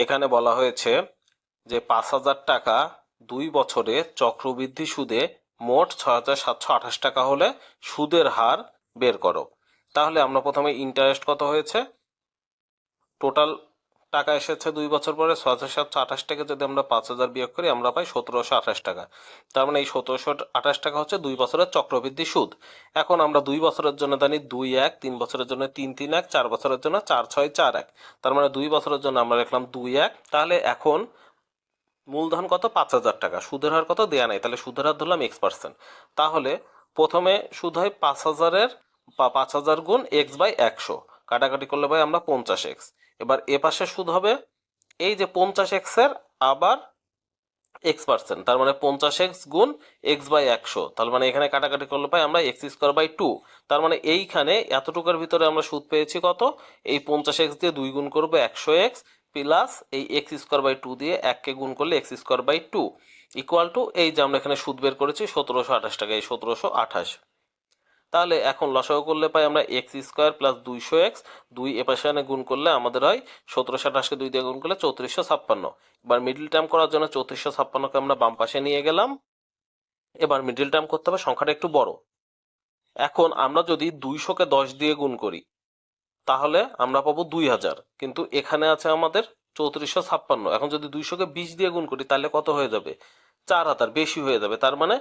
এখানে বলা হয়েছে যে 5,000 টাকা 2 বছরে চক্রবৃদ্ধি সুদে মোট 6,728 টাকা হলে সুদের হার বের করো। তাহলে আমরা প্রথমে ইন্টারেস্ট কত হয়েছে, টোটাল টাকা এসেছে 2 বছর পরে 6,728 টাকা, যদি আমরা 5,000 বিয়োগ করি আমরা পাই 1,728 টাকা। তার মানে এই 1,728 টাকা হচ্ছে 2 বছরের চক্রবৃদ্ধি সুদ। এখন আমরা 2 বছরের জন্য জানি 2-1, 3 বছরের জন্য 3-3-1, 4 বছরের জন্য 4-6-4-1। তার মানে 2 বছরের জন্য আমরা লিখলাম 2-1। তাহলে এখন মূলধন কত, 5,000 টাকা, সুদের হার কত দেয়া নাই, তাহলে সুদের হার ধরলাম x%। তাহলে প্রথমে সুদ হয় 5,000-এর 5,000 গুণ x/100, কাটাকাটি করলে ভাই আমরা 50x। এবার এ পাশে সুদ হবে এই যে 50x-এর আবার x%, তার মানে 50x গুণ x/100, তার মানে এখানে কাটাকাটি করলে পাই আমরা x²/2। তার মানে এইখানে এতটুকুর ভিতরে আমরা সুদ পেয়েছি কত, এই 50x দিয়ে 2 গুণ করবো 100x, প্লাস এই x²/2 দিয়ে 1কে গুণ করলে x²/2 ইকুয়াল টু এই যে আমরা এখানে সুদ বের করেছি 1,728 টাকা, এই 1,728। তাহলে এখন লসাগু করলে পাই আমরা x² প্লাস 200x, 2 এপাশে গুণ করলে আমাদের হয় 1,728কে 2 দিয়ে গুণ করলে 3,456। এবার মিডল টার্ম করার জন্য 3,456কে আমরা বাম পাশে নিয়ে গেলাম। এবার মিডল টার্ম করতে হবে, সংখ্যাটা একটু বড়। এখন আমরা যদি 200কে 10 দিয়ে গুণ করি তাহলে আমরা পাবো 2,000, কিন্তু এখানে আছে আমাদের 3,456। এখন যদি 200কে 20 দিয়ে গুণ করি তাহলে কত হয়ে যাবে, 4,000, বেশি হয়ে যাবে। তার মানে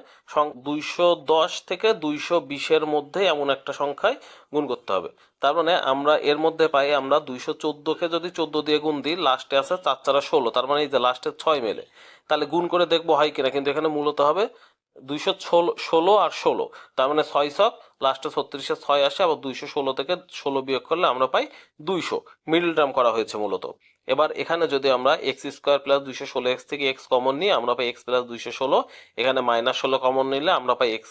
210 থেকে 220-এর মধ্যে এমন একটা সংখ্যায় গুণ করতে হবে। তার মানে আমরা এর মধ্যে পাই আমরা 214কে যদি 14 দিয়ে গুণ দিই, লাস্টে আছে 4×4=16, তার মানে এই যে লাস্টে 6 মেলে, তাহলে গুণ করে দেখবো হয় কিনা, কিন্তু এখানে মূলত হবে 216 আর 16, তার মানে 6 লাস্টে 36-এ 6 আসে, আবার 216 থেকে 16 বিয়োগ করলে আমরা পাই 200। মিডল টার্ম করা হয়েছে মূলত। এবার এখানে যদি আমরা x² প্লাস 216x থেকে x কমন নিই আমরা পাই x প্লাস 216, এখানে -16 কমন নিলে আমরা পাই x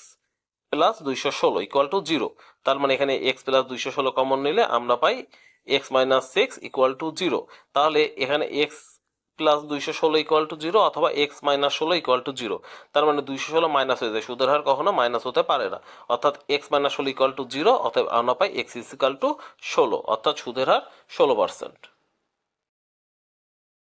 প্লাস 216 ইকুয়াল টু 0। তার মানে এখানে x প্লাস 216 কমন নিলে আমরা পাই x মাইনাস 6 ইকুয়াল টু 0। তাহলে এখানে x প্লাস 216 ইকুয়াল টু 0 অথবা x মাইনাস 16 ইকুয়াল টু 0। তার মানে 216 মাইনাস হয়ে যায়, সুদের হার কখনো মাইনাস হতে পারে না, অর্থাৎ x মাইনাস 16 ইকুয়াল টু 0, অতএব আমরা পাই x ইকুয়াল টু 16, অর্থাৎ সুদের হার 16%।